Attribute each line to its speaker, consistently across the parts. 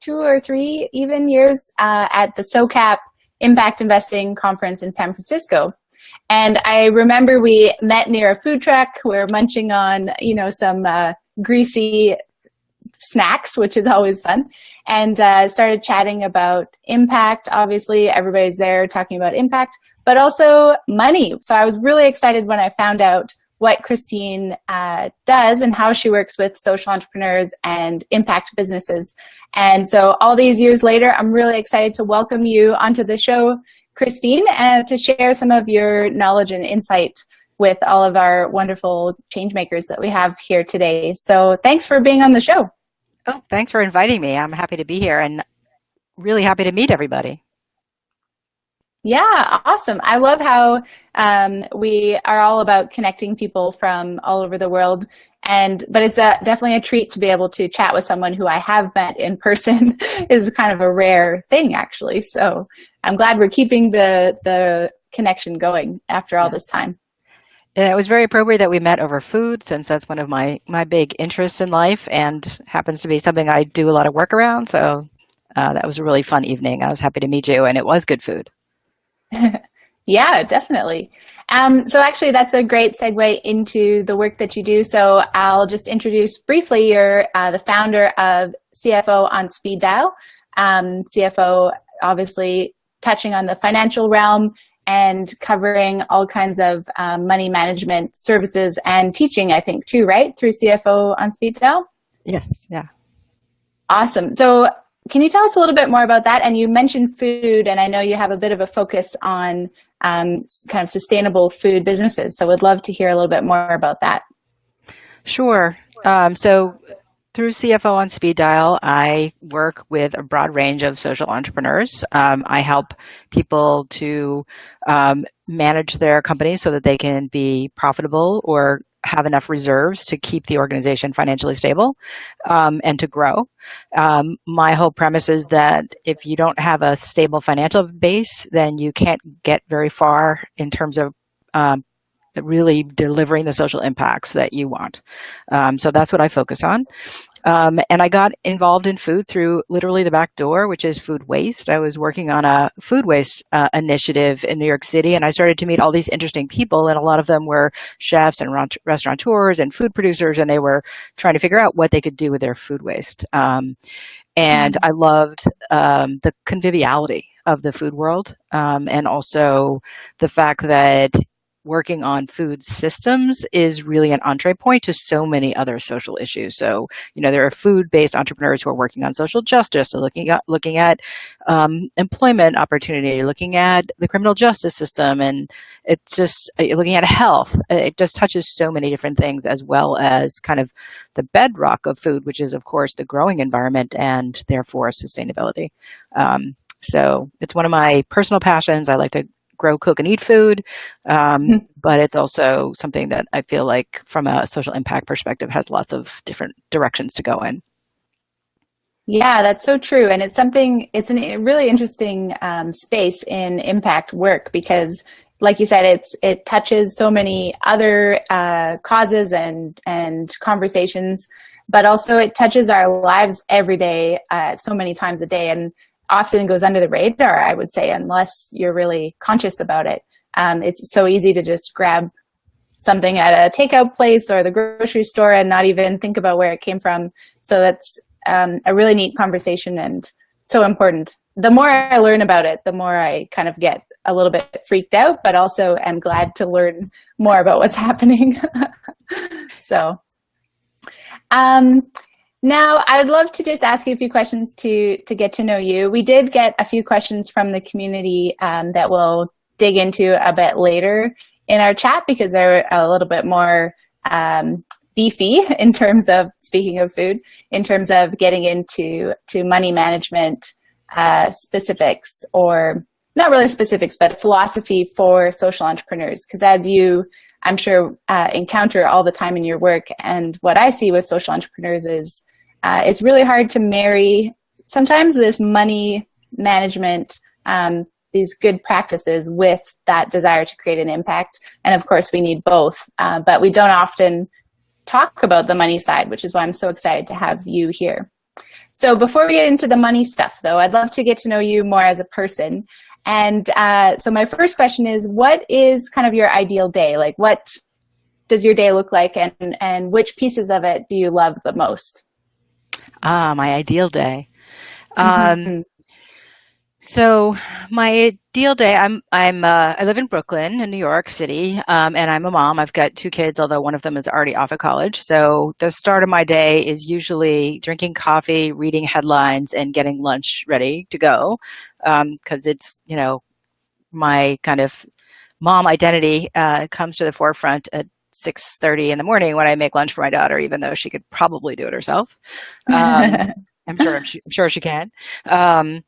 Speaker 1: 2 or 3 even years at the SOCAP Impact Investing Conference in San Francisco. And I remember we met near a food truck. We were munching on, some greasy snacks, which is always fun, and started chatting about impact. Obviously, everybody's there talking about impact, but also money. So I was really excited when I found out what Christine does and how she works with social entrepreneurs and impact businesses. And so all these years later, I'm really excited to welcome you onto the show, Christine, and to share some of your knowledge and insight with all of our wonderful change makers that we have here today. So thanks for being on the show.
Speaker 2: Oh, thanks for inviting me. I'm happy to be here and really happy to meet everybody.
Speaker 1: Yeah, awesome. I love how we are all about connecting people from all over the world. But it's definitely a treat to be able to chat with someone who I have met in person. Is kind of a rare thing, actually. So I'm glad we're keeping the connection going after all this time.
Speaker 2: And it was very appropriate that we met over food, since that's one of my big interests in life and happens to be something I do a lot of work around. So that was a really fun evening. I was happy to meet you, and it was good food.
Speaker 1: Yeah, definitely. So actually, that's a great segue into the work that you do. So I'll just introduce briefly, you're the founder of CFO on Speed Dial. CFO, obviously, touching on the financial realm and covering all kinds of money management services and teaching, I think, too, right? Through CFO on Speed Dial?
Speaker 2: Yes, yeah.
Speaker 1: Awesome. So can you tell us a little bit more about that? And you mentioned food, and I know you have a bit of a focus on kind of sustainable food businesses. So would love to hear a little bit more about that.
Speaker 2: Sure. So through CFO on Speed Dial, I work with a broad range of social entrepreneurs. I help people to manage their companies so that they can be profitable or have enough reserves to keep the organization financially stable and to grow. My whole premise is that if you don't have a stable financial base, then you can't get very far in terms of really delivering the social impacts that you want. So that's what I focus on. And I got involved in food through literally the back door, which is food waste. I was working on a food waste initiative in New York City, and I started to meet all these interesting people, and a lot of them were chefs and restaurateurs and food producers, and they were trying to figure out what they could do with their food waste. And I loved the conviviality of the food world, and also the fact that working on food systems is really an entree point to so many other social issues. So, there are food-based entrepreneurs who are working on social justice, so looking at employment opportunity, looking at the criminal justice system, and it's just looking at health. It just touches so many different things, as well as kind of the bedrock of food, which is, of course, the growing environment and therefore sustainability. So it's one of my personal passions. I like to grow, cook, and eat food, but it's also something that I feel like from a social impact perspective has lots of different directions to go in.
Speaker 1: Yeah, that's so true. And it's a really interesting space in impact work because, like you said, it touches so many other causes and conversations, but also it touches our lives every day, so many times a day. And often goes under the radar, I would say, unless you're really conscious about it. It's so easy to just grab something at a takeout place or the grocery store and not even think about where it came from. So that's a really neat conversation and so important. The more I learn about it, the more I kind of get a little bit freaked out, but also am glad to learn more about what's happening. So, now, I would love to just ask you a few questions to get to know you. We did get a few questions from the community that we'll dig into a bit later in our chat because they're a little bit more beefy in terms of, speaking of food, in terms of getting into money management specifics, or not really specifics, but philosophy for social entrepreneurs. Because as you, I'm sure, encounter all the time in your work, and what I see with social entrepreneurs is it's really hard to marry sometimes this money management, these good practices with that desire to create an impact. And of course we need both, but we don't often talk about the money side, which is why I'm so excited to have you here. So before we get into the money stuff, though, I'd love to get to know you more as a person. And so my first question is, what is kind of your ideal day? Like, what does your day look like, and which pieces of it do you love the most?
Speaker 2: My ideal day. Um,
Speaker 1: Mm-hmm.
Speaker 2: so my ideal day, I live in Brooklyn, in New York City, and I'm a mom. I've got two kids, although one of them is already off at college. So the start of my day is usually drinking coffee, reading headlines, and getting lunch ready to go, because it's, my kind of mom identity comes to the forefront at 6:30 in the morning when I make lunch for my daughter, even though she could probably do it herself. Um, I'm sure she can. Um,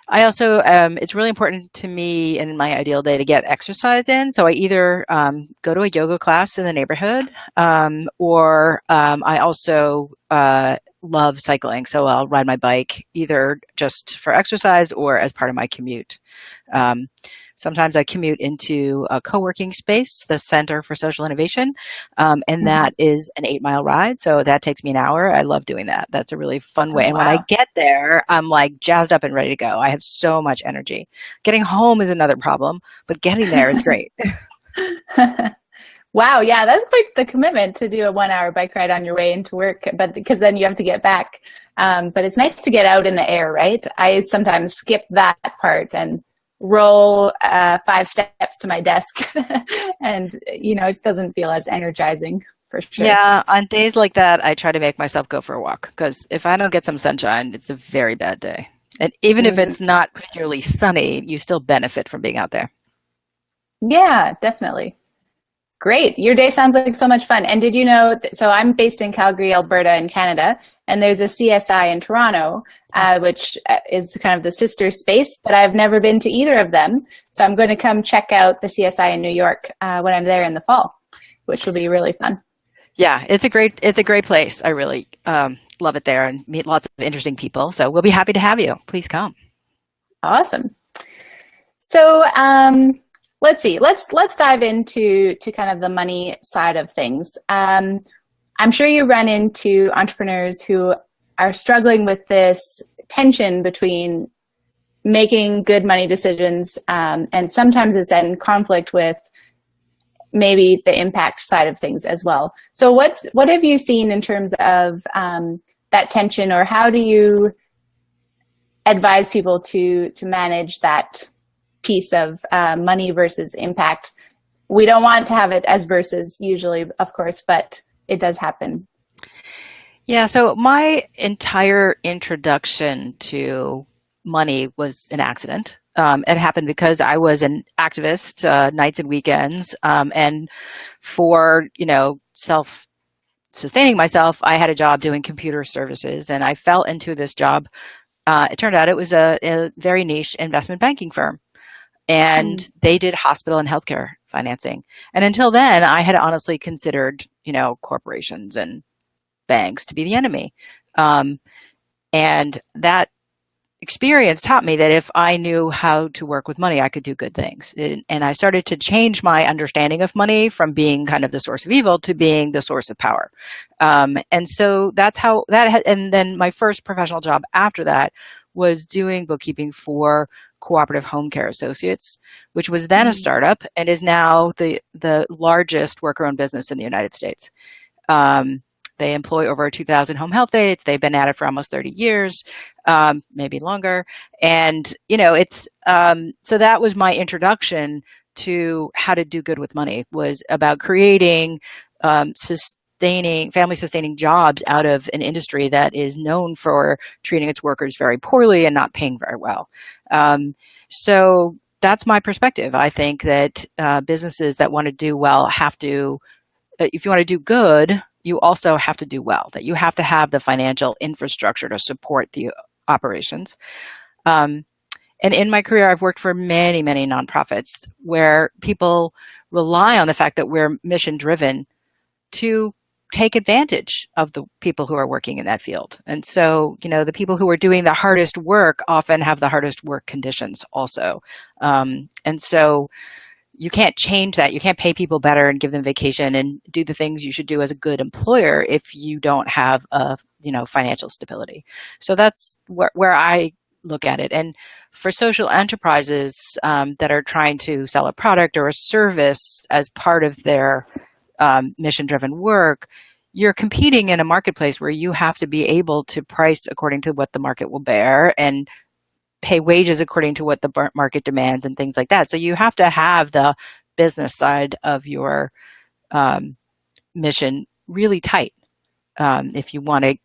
Speaker 2: I also, it's really important to me in my ideal day to get exercise in. So I either go to a yoga class in the neighborhood, or I also love cycling. So I'll ride my bike either just for exercise or as part of my commute. Um, Sometimes I commute into a co-working space, the Center for Social Innovation, and that is an 8-mile ride. So that takes me an hour. I love doing that. That's a really fun
Speaker 1: Oh,
Speaker 2: way. And when I
Speaker 1: wow.
Speaker 2: get there, I'm like jazzed up and ready to go. I have so much energy. Getting home is another problem, but getting there is great.
Speaker 1: Wow, yeah, that's quite the commitment to do a 1 hour bike ride on your way into work, but because then you have to get back. But it's nice to get out in the air, right? I sometimes skip that part and roll 5 steps to my desk, and it just doesn't feel as energizing for sure.
Speaker 2: Yeah, on days like that, I try to make myself go for a walk because if I don't get some sunshine, it's a very bad day. And even if
Speaker 1: Mhm.
Speaker 2: it's not particularly sunny, you still benefit from being out there.
Speaker 1: Yeah, definitely. Great. Your day sounds like so much fun. And did you know, so I'm based in Calgary, Alberta, in Canada, and there's a CSI in Toronto, which is kind of the sister space, but I've never been to either of them. So I'm going to come check out the CSI in New York when I'm there in the fall, which will be really fun.
Speaker 2: Yeah, it's a great place. I really love it there and meet lots of interesting people. So we'll be happy to have you. Please come.
Speaker 1: Awesome. So let's see. Let's dive into kind of the money side of things. I'm sure you run into entrepreneurs who are struggling with this tension between making good money decisions, and sometimes it's in conflict with maybe the impact side of things as well. So what have you seen in terms of that tension, or how do you advise people to manage that piece of money versus impact? We don't want to have it as versus usually, of course, but it does happen.
Speaker 2: Yeah, so my entire introduction to money was an accident. It happened because I was an activist, nights and weekends, and for, self-sustaining myself, I had a job doing computer services, and I fell into this job. It turned out it was a very niche investment banking firm, and
Speaker 1: Mm.
Speaker 2: they did hospital and healthcare financing. And until then, I had honestly considered, corporations and banks to be the enemy. Um, and that experience taught me that if I knew how to work with money, I could do good things. And I started to change my understanding of money from being kind of the source of evil to being the source of power. And so that's how and then my first professional job after that was doing bookkeeping for Cooperative Home Care Associates, which was then a
Speaker 1: Mm.
Speaker 2: startup and is now the largest worker-owned business in the United States. Um, they employ over 2,000 home health aides. They've been at it for almost 30 years, maybe longer. And, it's so that was my introduction to how to do good with money, was about creating family sustaining jobs out of an industry that is known for treating its workers very poorly and not paying very well. So that's my perspective. I think that businesses that want to do well have to, if you want to do good, you also have to do well, that you have to have the financial infrastructure to support the operations. Um, and in my career, I've worked for many, many nonprofits where people rely on the fact that we're mission driven to take advantage of the people who are working in that field. And so, the people who are doing the hardest work often have the hardest work conditions also. And so, you can't change that. You can't pay people better and give them vacation and do the things you should do as a good employer if you don't have a, financial stability. So that's where I look at it. And for social enterprises that are trying to sell a product or a service as part of their mission-driven work, you're competing in a marketplace where you have to be able to price according to what the market will bear and pay wages according to what the market demands and things like that. So you have to have the business side of your mission really tight if you want to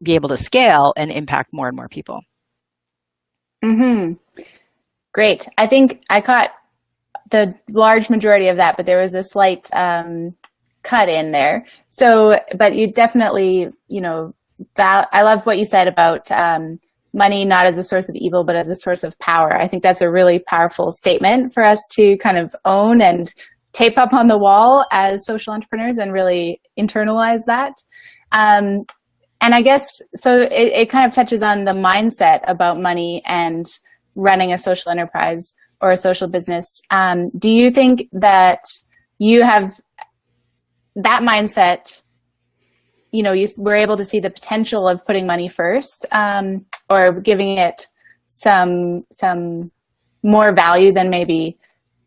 Speaker 2: be able to scale and impact more and more people.
Speaker 1: Mm-hmm. Great. I think I caught the large majority of that, but there was a slight cut in there. So, but you definitely, I love what you said about money not as a source of evil, but as a source of power. I think that's a really powerful statement for us to kind of own and tape up on the wall as social entrepreneurs and really internalize that. And I guess, so it kind of touches on the mindset about money and running a social enterprise or a social business. Do you think that you have that mindset, you were able to see the potential of putting money first, or giving it some more value than maybe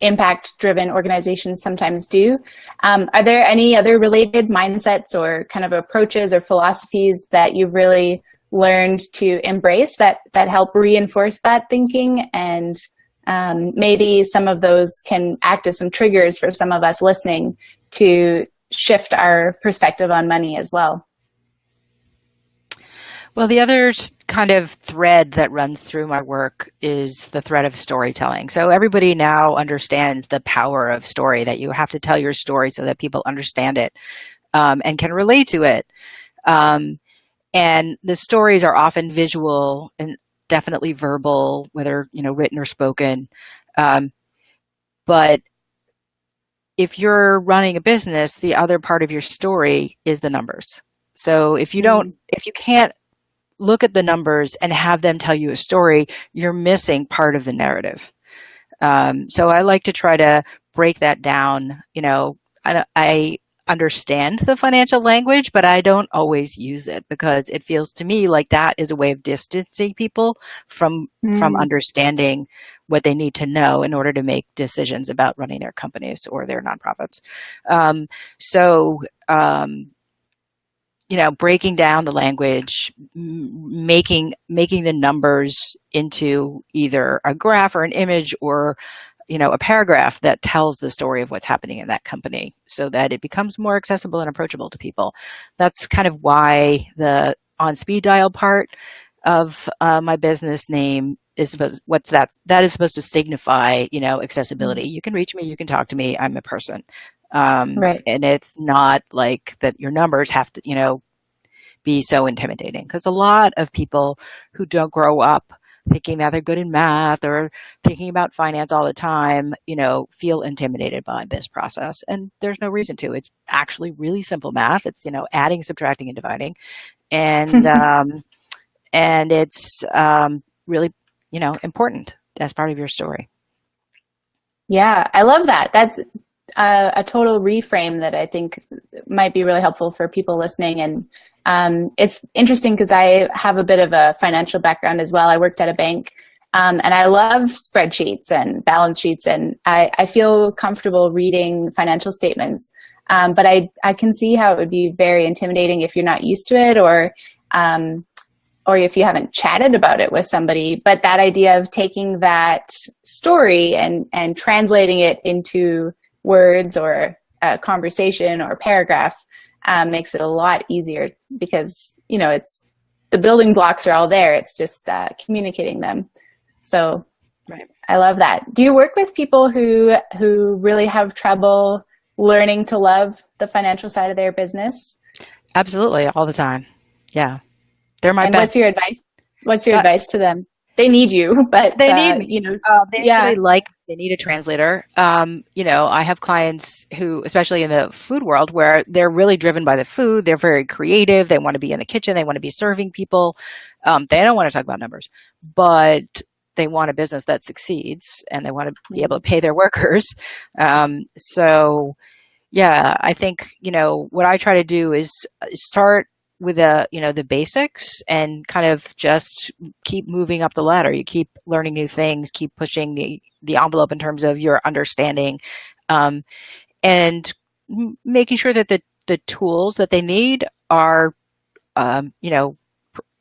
Speaker 1: impact-driven organizations sometimes do? Are there any other related mindsets or kind of approaches or philosophies that you've really learned to embrace that help reinforce that thinking? And maybe some of those can act as some triggers for some of us listening to shift our perspective on money as well.
Speaker 2: Well, the other kind of thread that runs through my work is the thread of storytelling. So everybody now understands the power of story, that you have to tell your story so that people understand it and can relate to it. And the stories are often visual and definitely verbal, whether written or spoken. But if you're running a business, the other part of your story is the numbers. So if you can't look at the numbers and have them tell you a story, you're missing part of the narrative. So I like to try to break that down. I understand the financial language, but I don't always use it because it feels to me like that is a way of distancing people from understanding what they need to know in order to make decisions about running their companies or their nonprofits. Breaking down the language, making the numbers into either a graph or an image or, a paragraph that tells the story of what's happening in that company so that it becomes more accessible and approachable to people. That's kind of why the on speed dial part of my business name is that is supposed to signify, accessibility. You can reach me, you can talk to me, I'm a person.
Speaker 1: Right.
Speaker 2: And it's not like that your numbers have to, be so intimidating, because a lot of people who don't grow up thinking that they're good in math or thinking about finance all the time, feel intimidated by this process. And there's no reason to. It's actually really simple math. It's, adding, subtracting, and dividing. And, and it's really, important as part of your story.
Speaker 1: Yeah, I love that. That's a total reframe that I think might be really helpful for people listening. And it's interesting because I have a bit of a financial background as well. I worked at a bank, and I love spreadsheets and balance sheets, and I feel comfortable reading financial statements. But I can see how it would be very intimidating if you're not used to it, or if you haven't chatted about it with somebody. But that idea of taking that story and translating it into words or a conversation or a paragraph makes it a lot easier because, it's the building blocks are all there. It's just communicating them. So right. I love that. Do you work with people who really have trouble learning to love the financial side of their business?
Speaker 2: Absolutely. All the time. Yeah. They're my best.
Speaker 1: What's your advice? What's your advice to them? They need you, but
Speaker 2: they need me. They need a translator. I have clients who, especially in the food world, where they're really driven by the food. They're very creative. They want to be in the kitchen. They want to be serving people. They don't want to talk about numbers, but they want a business that succeeds, and they want to be able to pay their workers. So yeah, I think, what I try to do is start with the basics, and kind of just keep moving up the ladder. You keep learning new things, keep pushing the envelope in terms of your understanding, and making sure that the tools that they need are,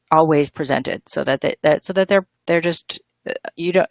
Speaker 2: always presented, so that they're just, you don't.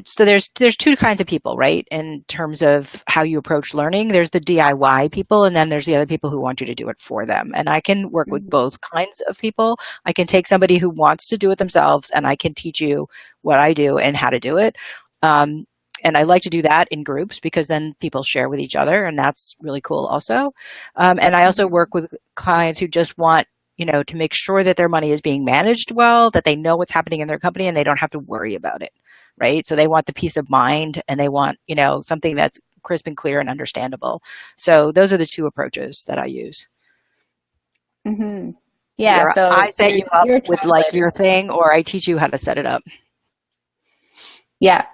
Speaker 2: So there's two kinds of people, right? In terms of how you approach learning, there's the DIY people, and then there's the other people who want you to do it for them. And I can work with both kinds of people. I can take somebody who wants to do it themselves, and I can teach you what I do and how to do it. And I like to do that in groups, because then people share with each other, and that's really cool also. And I also work with clients who just want, to make sure that their money is being managed well, that they know what's happening in their company, and they don't have to worry about it, right? So they want the peace of mind, and they want, something that's crisp and clear and understandable. So those are the two approaches that I use.
Speaker 1: Mm-hmm. Yeah.
Speaker 2: So I set you up with like your thing, or I teach you how to set it up.
Speaker 1: Yeah,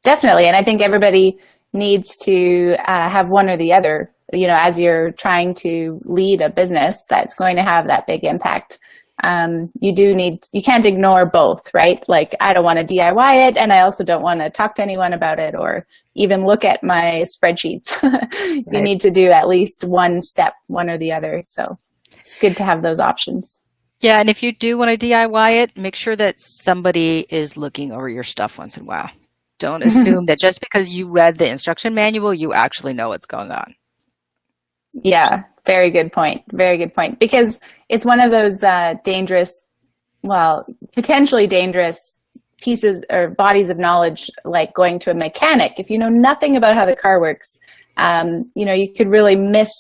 Speaker 1: definitely. And I think everybody needs to have one or the other, as you're trying to lead a business that's going to have that big impact. You can't ignore both, right? Like, I don't want to DIY it, and I also don't want to talk to anyone about it or even look at my spreadsheets. Right. You need to do at least one step, one or the other. So it's good to have those options.
Speaker 2: Yeah, and if you do want to DIY it, make sure that somebody is looking over your stuff once in a while. Don't assume that just because you read the instruction manual, you actually know what's going on.
Speaker 1: Yeah, very good point. Very good point. Because it's one of those potentially dangerous pieces or bodies of knowledge, like going to a mechanic. If you know nothing about how the car works, you could really miss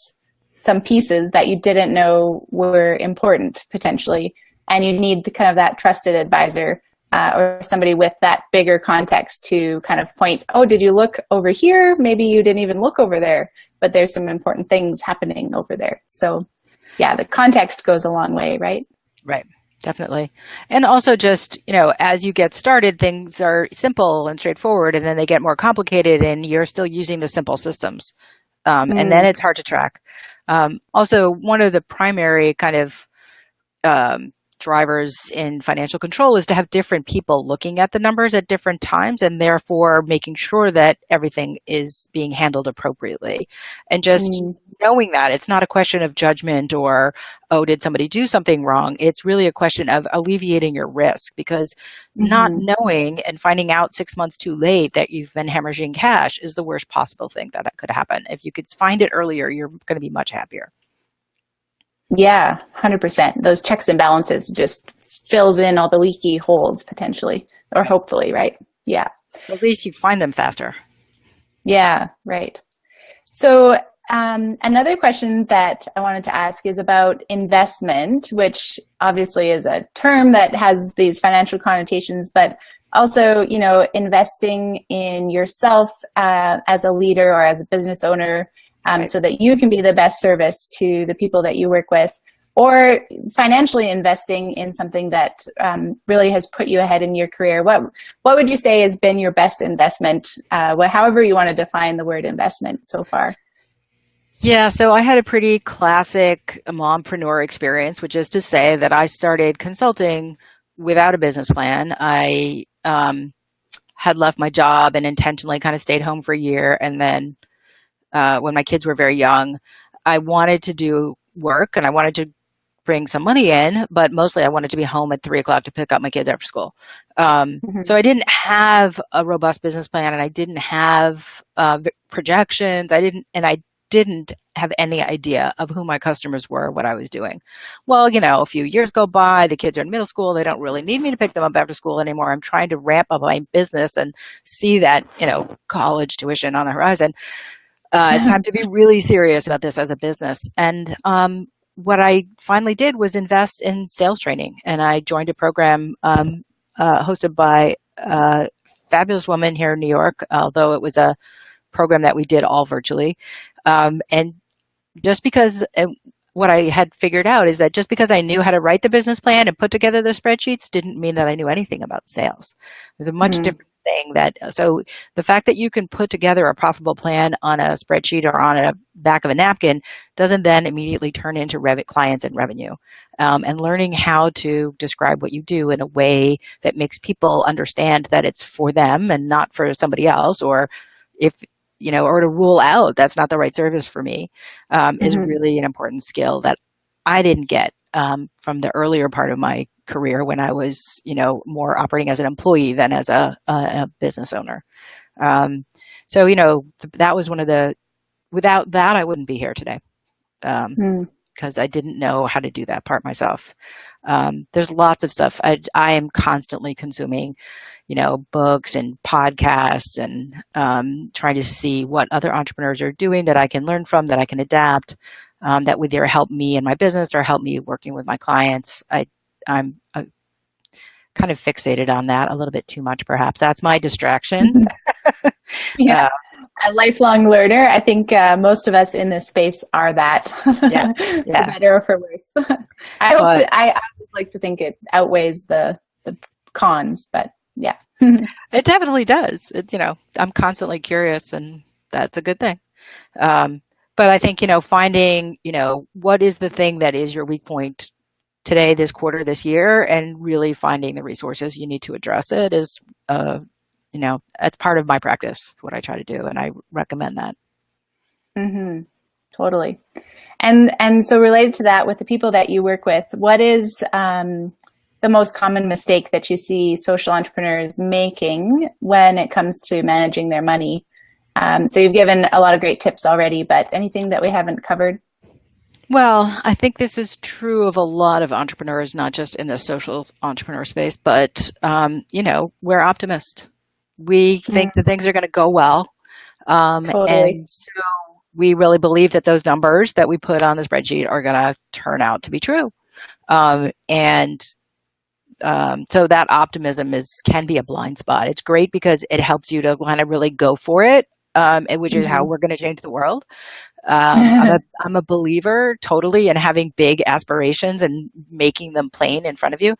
Speaker 1: some pieces that you didn't know were important potentially. And you need that trusted advisor or somebody with that bigger context to kind of point, oh, did you look over here? Maybe you didn't even look over there, but there's some important things happening over there. So yeah, the context goes a long way, right?
Speaker 2: Right. Definitely. And also just, as you get started, things are simple and straightforward, and then they get more complicated, and you're still using the simple systems. And then it's hard to track. Also, one of the primary kind of drivers in financial control is to have different people looking at the numbers at different times, and therefore making sure that everything is being handled appropriately. And just knowing that it's not a question of judgment or, oh, did somebody do something wrong? It's really a question of alleviating your risk, because not knowing and finding out 6 months too late that you've been hemorrhaging cash is the worst possible thing that could happen. If you could find it earlier, you're going to be much happier.
Speaker 1: Yeah, 100%. Those checks and balances just fills in all the leaky holes potentially, or hopefully, right? Yeah.
Speaker 2: At least you find them faster.
Speaker 1: Yeah, right. So another question that I wanted to ask is about investment, which obviously is a term that has these financial connotations, but also, investing in yourself as a leader or as a business owner, so that you can be the best service to the people that you work with, or financially investing in something that really has put you ahead in your career. What would you say has been your best investment, however you want to define the word investment so far?
Speaker 2: Yeah, so I had a pretty classic mompreneur experience, which is to say that I started consulting without a business plan. I had left my job and intentionally kind of stayed home for a year, and then when my kids were very young, I wanted to do work and I wanted to bring some money in, but mostly I wanted to be home at 3:00 to pick up my kids after school. So I didn't have a robust business plan, and I didn't have projections. I didn't have any idea of who my customers were, what I was doing. Well, a few years go by, the kids are in middle school, they don't really need me to pick them up after school anymore. I'm trying to ramp up my business and see that, college tuition on the horizon. It's time to be really serious about this as a business. And what I finally did was invest in sales training. And I joined a program hosted by a fabulous woman here in New York, although it was a program that we did all virtually. And just because what I had figured out is that just because I knew how to write the business plan and put together the spreadsheets didn't mean that I knew anything about sales. There's a much
Speaker 1: Mm,
Speaker 2: different thing so the fact that you can put together a profitable plan on a spreadsheet or on a back of a napkin doesn't then immediately turn into clients and revenue. And learning how to describe what you do in a way that makes people understand that it's for them and not for somebody else, or if or to rule out that's not the right service for me, is
Speaker 1: mhm,
Speaker 2: really an important skill that I didn't get from the earlier part of my career when I was, more operating as an employee than as a business owner. Um, so, that was without that, I wouldn't be here today.
Speaker 1: mm,
Speaker 2: Because I didn't know how to do that part myself. There's lots of stuff. I am constantly consuming books and podcasts and trying to see what other entrepreneurs are doing that I can learn from, that I can adapt, that would either help me in my business or help me working with my clients. I'm kind of fixated on that a little bit too much, perhaps. That's my distraction.
Speaker 1: mhm. Yeah,
Speaker 2: uh,
Speaker 1: a lifelong learner. I think most of us in this space are that,
Speaker 2: yeah,
Speaker 1: for
Speaker 2: yeah.
Speaker 1: better or for worse.
Speaker 2: But
Speaker 1: I would like to think it outweighs the cons, but yeah.
Speaker 2: it definitely does. I'm constantly curious, and that's a good thing. Um, but I think, finding, what is the thing that is your weak point today, this quarter, this year, and really finding the resources you need to address it is, that's part of my practice, what I try to do, and I recommend that.
Speaker 1: Hmm. Totally. And so related to that, with the people that you work with, what is the most common mistake that you see social entrepreneurs making when it comes to managing their money? So you've given a lot of great tips already, but anything that we haven't covered?
Speaker 2: Well, I think this is true of a lot of entrepreneurs, not just in the social entrepreneur space, but, we're optimists. We
Speaker 1: Mm,
Speaker 2: think that things are going to go well.
Speaker 1: totally.
Speaker 2: And so we really believe that those numbers that we put on the spreadsheet are going to turn out to be true. And so that optimism can be a blind spot. It's great because it helps you to kind of really go for it, which is how
Speaker 1: Hmm.
Speaker 2: we're going to change the world. I'm a believer totally in having big aspirations and making them plain in front of you.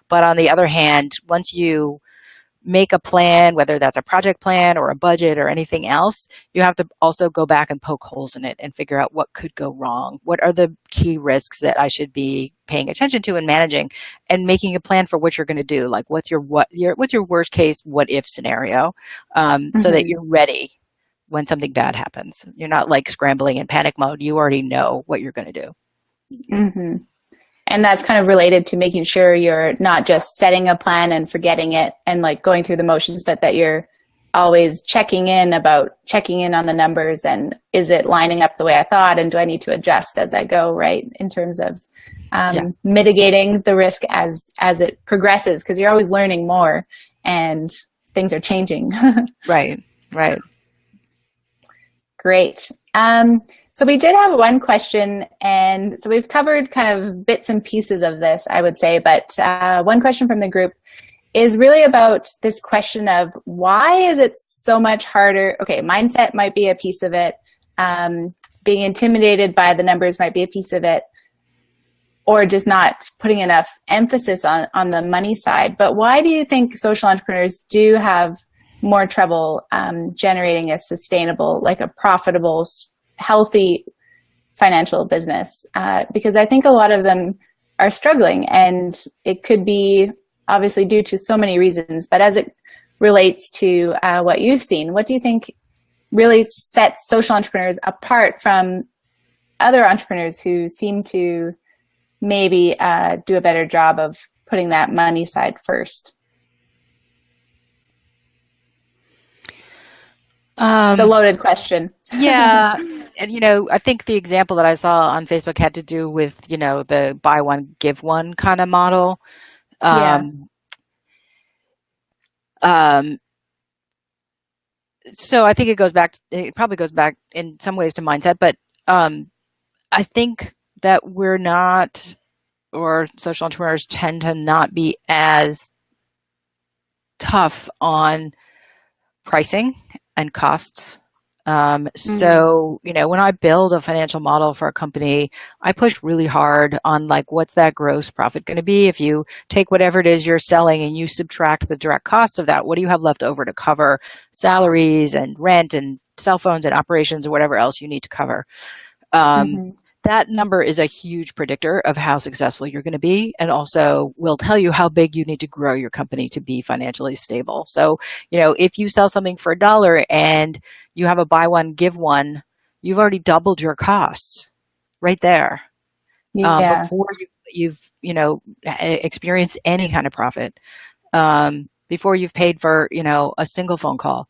Speaker 2: But on the other hand, once you make a plan, whether that's a project plan or a budget or anything else, you have to also go back and poke holes in it and figure out what could go wrong. What are the key risks that I should be paying attention to and managing, and making a plan for what you're going to do. Like what's your worst case what if scenario, so that
Speaker 1: Hmm.
Speaker 2: you're ready when something bad happens. You're not like scrambling in panic mode. You already know what you're going to do.
Speaker 1: Hmm. And that's kind of related to making sure you're not just setting a plan and forgetting it and like going through the motions, but that you're always checking in on the numbers, and is it lining up the way I thought, and do I need to adjust as I go, right? In terms of
Speaker 2: Yeah.
Speaker 1: mitigating the risk as it progresses, because you're always learning more and things are changing.
Speaker 2: Right. Right.
Speaker 1: Great. So we did have one question, and so we've covered kind of bits and pieces of this, I would say, but one question from the group is really about this question of why is it so much harder? Okay, mindset might be a piece of it. Being intimidated by the numbers might be a piece of it, or just not putting enough emphasis on the money side. But why do you think social entrepreneurs do have more trouble generating a sustainable, like a profitable, healthy financial business? Because I think a lot of them are struggling, and it could be obviously due to so many reasons. But as it relates to what you've seen, what do you think really sets social entrepreneurs apart from other entrepreneurs who seem to maybe do a better job of putting that money side first? It's a loaded question.
Speaker 2: Yeah. And, I think the example that I saw on Facebook had to do with, the buy one, give one kind of model.
Speaker 1: Yeah.
Speaker 2: Um, um, so I think it probably goes back in some ways to mindset, but I think that we're not, or social entrepreneurs tend to not be as tough on pricing and costs.
Speaker 1: Mm.
Speaker 2: So, when I build a financial model for a company, I push really hard on like, what's that gross profit going to be? If you take whatever it is you're selling and you subtract the direct cost of that, what do you have left over to cover salaries and rent and cell phones and operations or whatever else you need to cover? Um,
Speaker 1: Hmm.
Speaker 2: that number is a huge predictor of how successful you're going to be, and also will tell you how big you need to grow your company to be financially stable. So, if you sell something for $1 and you have a buy one, give one, you've already doubled your costs right there,
Speaker 1: Yeah.
Speaker 2: before you've experienced any kind of profit, before you've paid for a single phone call,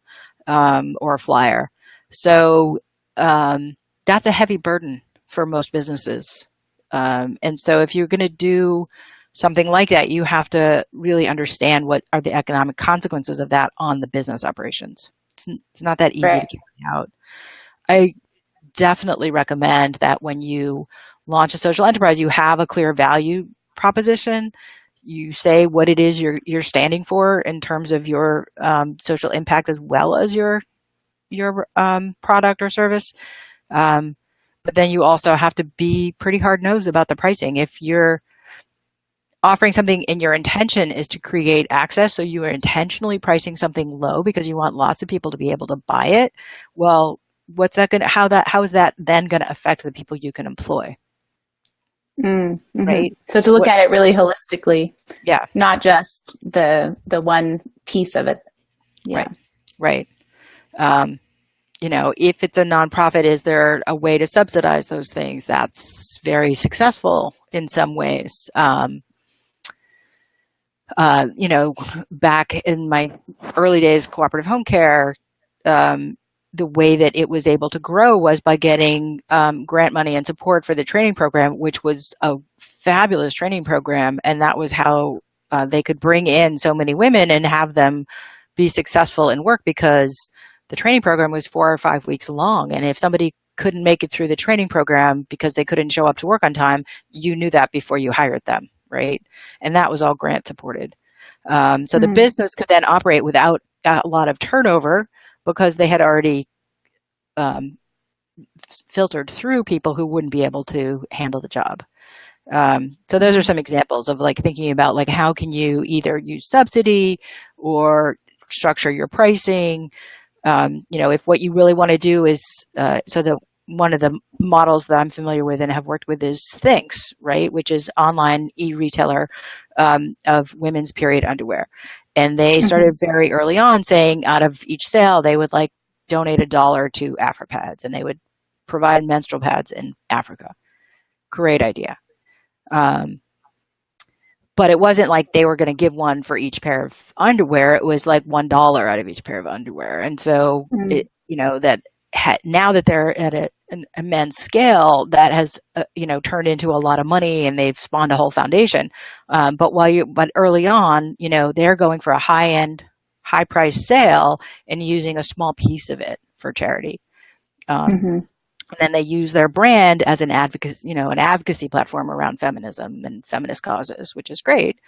Speaker 2: or a flyer. So, that's a heavy burden for most businesses. And so if you're going to do something like that, you have to really understand what are the economic consequences of that on the business operations. It's not that easy to
Speaker 1: Right.
Speaker 2: carry out. I definitely recommend that when you launch a social enterprise, you have a clear value proposition. You say what it is you're standing for in terms of your social impact, as well as your product or service. Um, but then you also have to be pretty hard nosed about the pricing. If you're offering something and your intention is to create access, so you are intentionally pricing something low because you want lots of people to be able to buy it, well, how is that then going to affect the people you can employ,
Speaker 1: Mm-hmm.
Speaker 2: right?
Speaker 1: So to look
Speaker 2: What?
Speaker 1: at it really holistically,
Speaker 2: Yeah,
Speaker 1: not just the one piece of it. Yeah.
Speaker 2: right, right. Um, if it's a nonprofit, is there a way to subsidize those things? That's very successful in some ways. Uh, you know, Back in my early days, cooperative home care, um, the way that it was able to grow was by getting grant money and support for the training program, which was a fabulous training program. And that was how they could bring in so many women and have them be successful in work, because the training program was 4 or 5 weeks long. And if somebody couldn't make it through the training program because they couldn't show up to work on time, you knew that before you hired them, right? And that was all grant supported. So the
Speaker 1: Mm-hmm.
Speaker 2: business could then operate without a lot of turnover, because they had already um, filtered through people who wouldn't be able to handle the job. So those are
Speaker 1: Mm-hmm.
Speaker 2: some examples of like thinking about like how can you either use subsidy or structure your pricing. If what you really want to do is one of the models that I'm familiar with and have worked with is Thinx, right, which is online e-retailer of women's period underwear. And they
Speaker 1: Mm-hmm.
Speaker 2: started very early on saying out of each sale, they would like donate $1 to AfriPads, and they would provide menstrual pads in Africa. Great idea. Um, but it wasn't like they were going to give one for each pair of underwear. It was like $1 out of each pair of underwear. And so now that they're at an immense scale, that has turned into a lot of money, and they've spawned a whole foundation. But early on, they're going for a high price sale and using a small piece of it for charity. Um,
Speaker 1: Mm-hmm.
Speaker 2: and then they use their brand as an advocacy platform around feminism and feminist causes, which is great.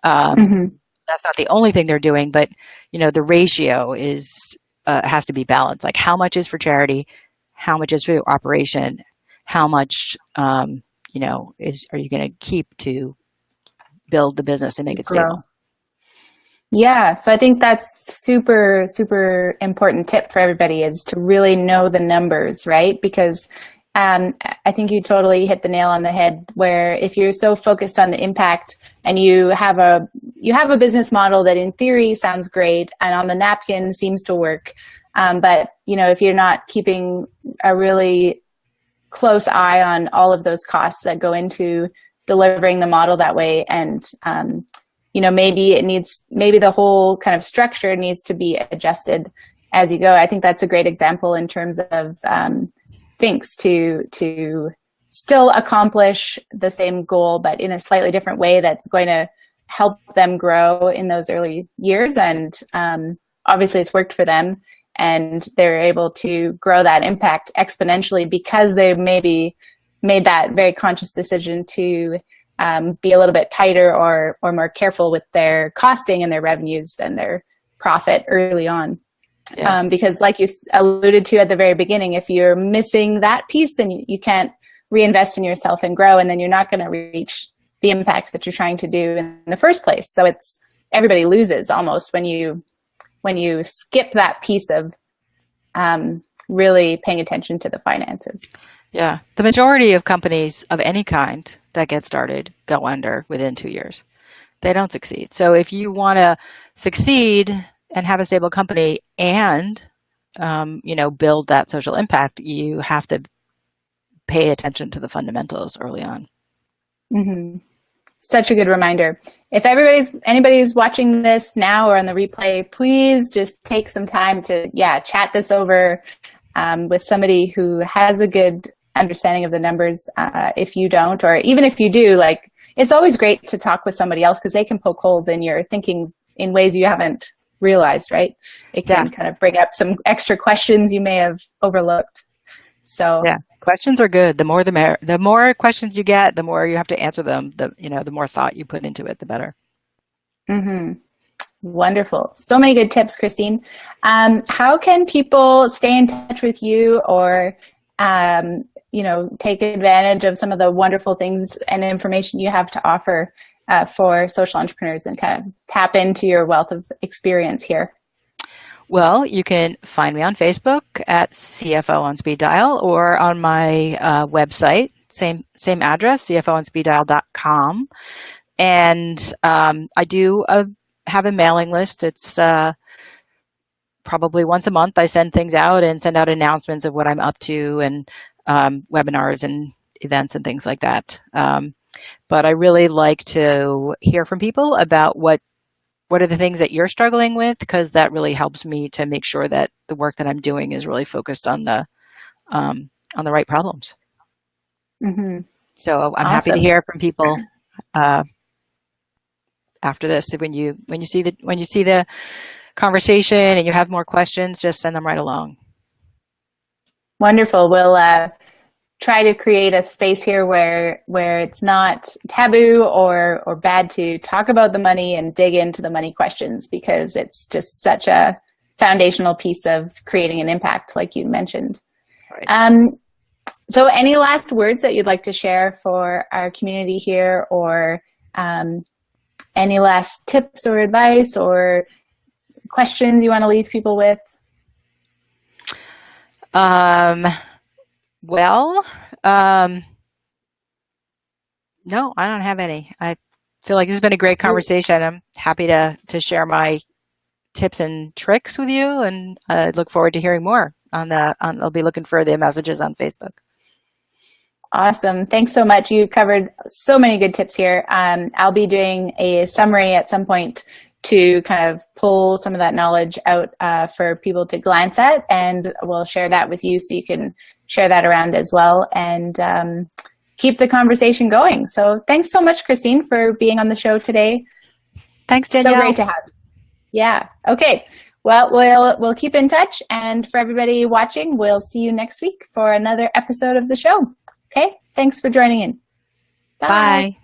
Speaker 2: Um,
Speaker 1: Mm-hmm.
Speaker 2: that's not the only thing they're doing, but the ratio has to be balanced. Like, how much is for charity, how much is for the operation, how much are you going to keep to build the business and make it
Speaker 1: Grow.
Speaker 2: stable?
Speaker 1: Yeah, so I think that's super, super important tip for everybody is to really know the numbers, right? Because I think you totally hit the nail on the head where if you're so focused on the impact and you have a business model that in theory sounds great and on the napkin seems to work, but if you're not keeping a really close eye on all of those costs that go into delivering the model that way and maybe the whole kind of structure needs to be adjusted as you go. I think that's a great example in terms of things to still accomplish the same goal, but in a slightly different way that's going to help them grow in those early years. And obviously it's worked for them and they're able to grow that impact exponentially because they maybe made that very conscious decision to be a little bit tighter or more careful with their costing and their revenues than their profit early on.
Speaker 2: Yeah.
Speaker 1: Because like you alluded to at the very beginning, if you're missing that piece, then you can't reinvest in yourself and grow, and then you're not going to reach the impact that you're trying to do in the first place. So it's everybody loses almost when you skip that piece of really paying attention to the finances.
Speaker 2: Yeah. The majority of companies of any kind that get started go under within 2 years. They don't succeed. So if you want to succeed and have a stable company and build that social impact, you have to pay attention to the fundamentals early on.
Speaker 1: Mm-hmm. Such a good reminder. If anybody who's watching this now or on the replay, please just take some time to chat this over with somebody who has a good understanding of the numbers. If you don't, or even if you do, it's always great to talk with somebody else because they can poke holes in your thinking in ways you haven't realized, right? It can kind of bring up some extra questions you may have overlooked. So
Speaker 2: yeah, questions are good. The more the more questions you get, the more you have to answer them. The more thought you put into it, the better.
Speaker 1: Mm-hmm. Wonderful. So many good tips, Christine. How can people stay in touch with you or take advantage of some of the wonderful things and information you have to offer for social entrepreneurs and kind of tap into your wealth of experience here?
Speaker 2: Well, you can find me on Facebook at CFO on Speed Dial or on my website, same address, cfoonspeeddial.com. And I do have a mailing list. It's probably once a month I send things out and send out announcements of what I'm up to and webinars and events and things like that. But I really like to hear from people about what are the things that you're struggling with, because that really helps me to make sure that the work that I'm doing is really focused on the right problems.
Speaker 1: Mm-hmm.
Speaker 2: So I'm happy to hear from people after this. When you see the conversation and you have more questions, just send them right along.
Speaker 1: Wonderful. We'll try to create a space here where it's not taboo or bad to talk about the money and dig into the money questions, because it's just such a foundational piece of creating an impact, like you mentioned. Right. So any last words that you'd like to share for our community here, or any last tips or advice or questions you want to leave people with?
Speaker 2: Well, no, I don't have any. I feel like this has been a great conversation. I'm happy to share my tips and tricks with you, and I look forward to hearing more I'll be looking for the messages on Facebook.
Speaker 1: Awesome. Thanks so much. You covered so many good tips here. I'll be doing a summary at some point to kind of pull some of that knowledge out for people to glance at, and we'll share that with you so you can share that around as well and keep the conversation going. So thanks so much, Christine, for being on the show today.
Speaker 2: Thanks, Danielle.
Speaker 1: So great to have you. Yeah. Okay. Well, we'll keep in touch, and for everybody watching, we'll see you next week for another episode of the show. Okay. Thanks for joining in. Bye.
Speaker 2: Bye.